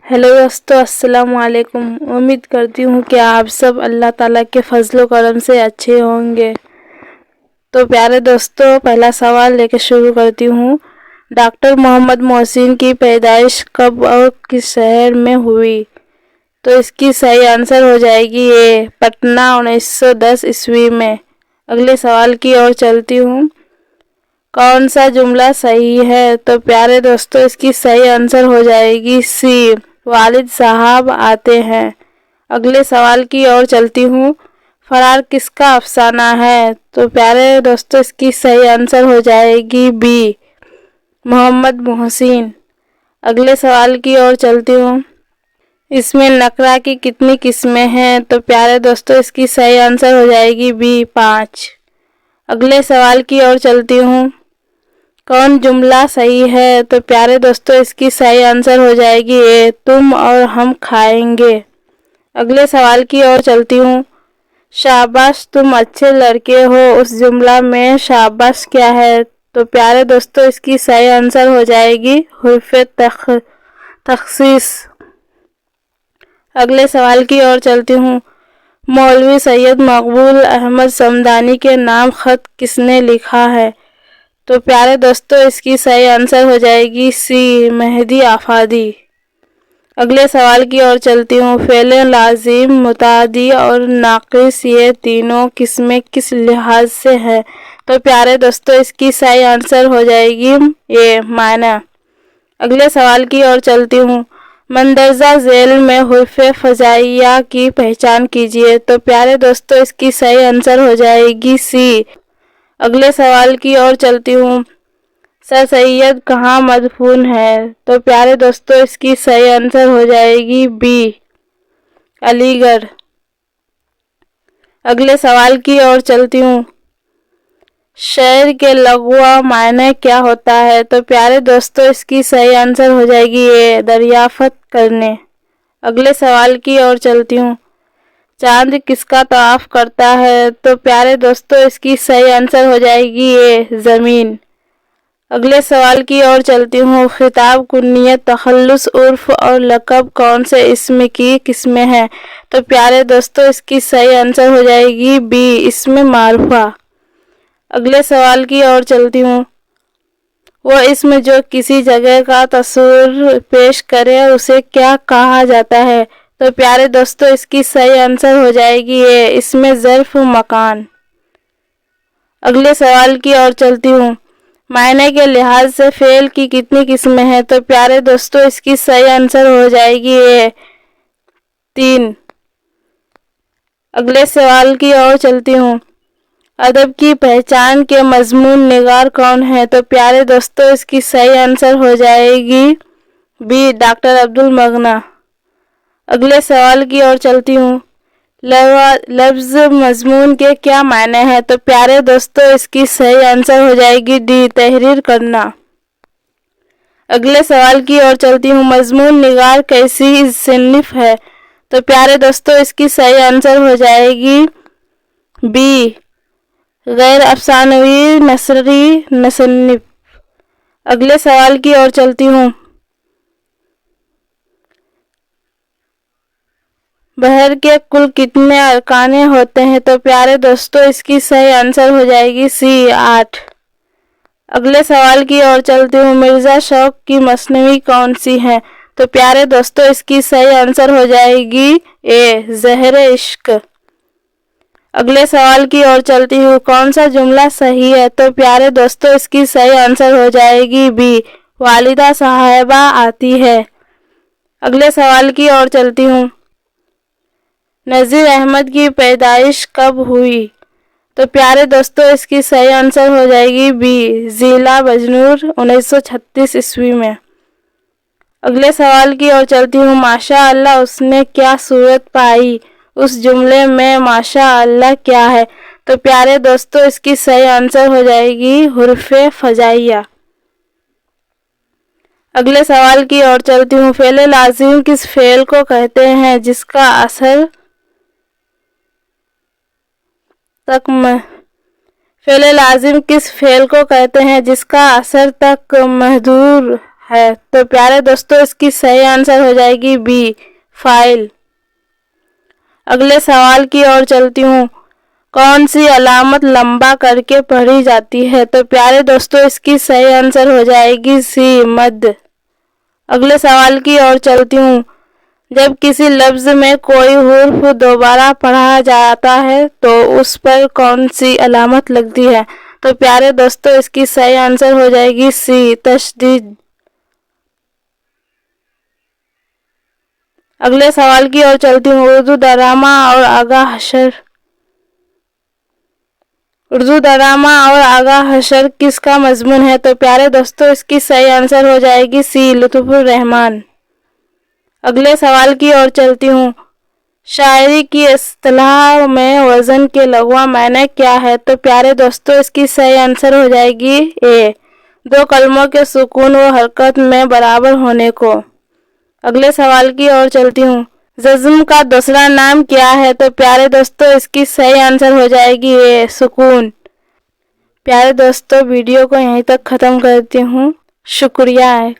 Hello दोस्तों, अस्सलाम वालेकुम। उम्मीद करती हूँ कि आप सब अल्लाह ताला के फजल करम से अच्छे होंगे। तो प्यारे दोस्तों, पहला सवाल लेकर शुरू करती हूँ। डॉक्टर मोहम्मद मोहसिन की पैदाइश कब और किस शहर में हुई? तो इसकी सही आंसर हो जाएगी ए, पटना 1910 ईस्वी में। अगले सवाल की ओर चलती हूँ। कौन सा जुमला सही है? तो प्यारे दोस्तों, इसकी सही आंसर हो जाएगी सी, वालिद साहब आते हैं। अगले सवाल की ओर चलती हूँ। फरार किसका अफसाना है? तो प्यारे दोस्तों, इसकी सही आंसर हो जाएगी बी, मोहम्मद मोहसिन। अगले सवाल की ओर चलती हूँ। इसमें नकरा की कितनी किस्में हैं? तो प्यारे दोस्तों, इसकी सही आंसर हो जाएगी बी, 5। अगले सवाल की ओर चलती हूँ। कौन जुमला सही है? तो प्यारे दोस्तों, इसकी सही आंसर हो जाएगी ए, तुम और हम खाएंगे। अगले सवाल की ओर चलती हूँ। शाबाश तुम अच्छे लड़के हो, उस जुमला में शाबाश क्या है? तो प्यारे दोस्तों, इसकी सही आंसर हो जाएगी हुर्फ़े तख़सीस। अगले सवाल की ओर चलती हूँ। मौलवी सैयद मकबूल अहमद समदानी के नाम खत किसने लिखा है? तो प्यारे दोस्तों, इसकी सही आंसर हो जाएगी सी, मेहदी आफादी। अगले सवाल की ओर चलती हूँ। फ़ेल लाजिम, मुतादी और नाक़िस ये तीनों किस्में किस लिहाज से हैं? तो प्यारे दोस्तों, इसकी सही आंसर हो जाएगी ये, माना। अगले सवाल की ओर चलती हूँ। मंदरजा झेल में हुर्फ़े फ़जाइया की पहचान कीजिए। तो प्यारे दोस्तों, इसकी सही आंसर हो जाएगी सी। अगले सवाल की ओर चलती हूँ। सर सैयद कहाँ मदफून है? तो प्यारे दोस्तों, इसकी सही आंसर हो जाएगी बी, अलीगढ़। अगले सवाल की ओर चलती हूँ। शेर के लग़वा मायने क्या होता है? तो प्यारे दोस्तों, इसकी सही आंसर हो जाएगी ए, दरियाफ़त करने। अगले सवाल की ओर चलती हूँ। चांद किसका तवाफ़ करता है? तो प्यारे दोस्तों, इसकी सही आंसर हो जाएगी ए, ज़मीन। अगले सवाल की ओर चलती हूँ। खिताब, कुन्नियत, तखल्लुस, उर्फ़ और लक़ब कौन से इस्म की किस्में हैं? तो प्यारे दोस्तों, इसकी सही आंसर हो जाएगी बी, इस्म मारूफ़ा। अगले सवाल की ओर चलती हूँ। वो इस्म जो किसी जगह का तस्वुर पेश करे उसे क्या कहा जाता है? तो प्यारे दोस्तों, इसकी सही आंसर हो जाएगी ए, इसमें ज़र्फ़ मकान। अगले सवाल की ओर चलती हूँ। मायने के लिहाज से फ़ेल की कितनी किस्में हैं? तो प्यारे दोस्तों, इसकी सही आंसर हो जाएगी ए, 3। अगले सवाल की ओर चलती हूँ। अदब की पहचान के मज़मून निगार कौन है? तो प्यारे दोस्तों, इसकी सही आंसर हो जाएगी बी, डॉक्टर अब्दुल मगना। अगले सवाल की ओर चलती हूँ। लफ्ज़ मज़मून के क्या मायने हैं? तो प्यारे दोस्तों, इसकी सही आंसर हो जाएगी डी, तहरीर करना। अगले सवाल की ओर चलती हूँ। मज़मून निगार कैसी सिन्निफ़ है? तो प्यारे दोस्तों, इसकी सही आंसर हो जाएगी बी, गैर अफ़सानवी नसरी मुसन्निफ़। अगले सवाल की ओर चलती हूँ। बहर के कुल कितने अरकाने होते हैं? तो प्यारे दोस्तों, इसकी सही आंसर हो जाएगी सी, 8। अगले सवाल की ओर चलती हूँ। मिर्ज़ा शौक़ की मसनवी कौन सी है? तो प्यारे दोस्तों, इसकी सही आंसर हो जाएगी ए, ज़हर इश्क। अगले सवाल की ओर चलती हूँ। कौन सा जुमला सही है? तो प्यारे दोस्तों, इसकी सही आंसर हो जाएगी बी, वालिदा साहिबा आती है। अगले सवाल की ओर चलती हूँ। नज़ीर अहमद की पैदाइश कब हुई? तो प्यारे दोस्तों, इसकी सही आंसर हो जाएगी बी, ज़िला बजनूर 1936 ईस्वी में। अगले सवाल की ओर चलती हूँ। माशा अल्लाह उसने क्या सूरत पाई? उस जुमले में माशा अल्लाह क्या है? तो प्यारे दोस्तों, इसकी सही आंसर हो जाएगी हुर्फ़े फ़जाइया। अगले सवाल की ओर चलती हूँ। फ़ेल लाज़िम किस फ़ेल को कहते हैं जिसका असर फ़ेल लाज़िम किस फ़ेल को कहते हैं जिसका असर तक महदूर ہے تو پیارے دوستوں اس کی صحیح آنسر ہو جائے گی بی فائل۔ اگلے سوال کی اور چلتی ہوں، کون سی علامت لمبا کر کے پڑھی جاتی ہے تو پیارے دوستوں اس کی صحیح آنسر ہو جائے گی سی مد۔ اگلے سوال کی اور چلتی ہوں، جب کسی لفظ میں کوئی حرف دوبارہ پڑھا جاتا ہے تو اس پر کون سی علامت لگتی ہے تو پیارے دوستوں اس کی صحیح آنسر ہو جائے گی سی تشدید۔ اگلے سوال کی اور چلتی ہوں، اردو ڈرامہ اور آغا حشر کس کا مضمون ہے تو پیارے دوستوں اس کی صحیح آنسر ہو جائے گی سی لطف الرحمن۔ اگلے سوال کی اور چلتی ہوں، شاعری کی اصطلاح میں وزن کے لغوی معنی کیا ہے تو پیارے دوستوں اس کی صحیح آنسر ہو جائے گی اے دو کلموں کے سکون و حرکت میں برابر ہونے کو۔ اگلے سوال کی اور چلتی ہوں، جزم کا دوسرا نام کیا ہے تو پیارے دوستوں اس کی صحیح آنسر ہو جائے گی اے سکون۔ پیارے دوستوں ویڈیو کو یہیں تک ختم کرتی ہوں، شکریہ۔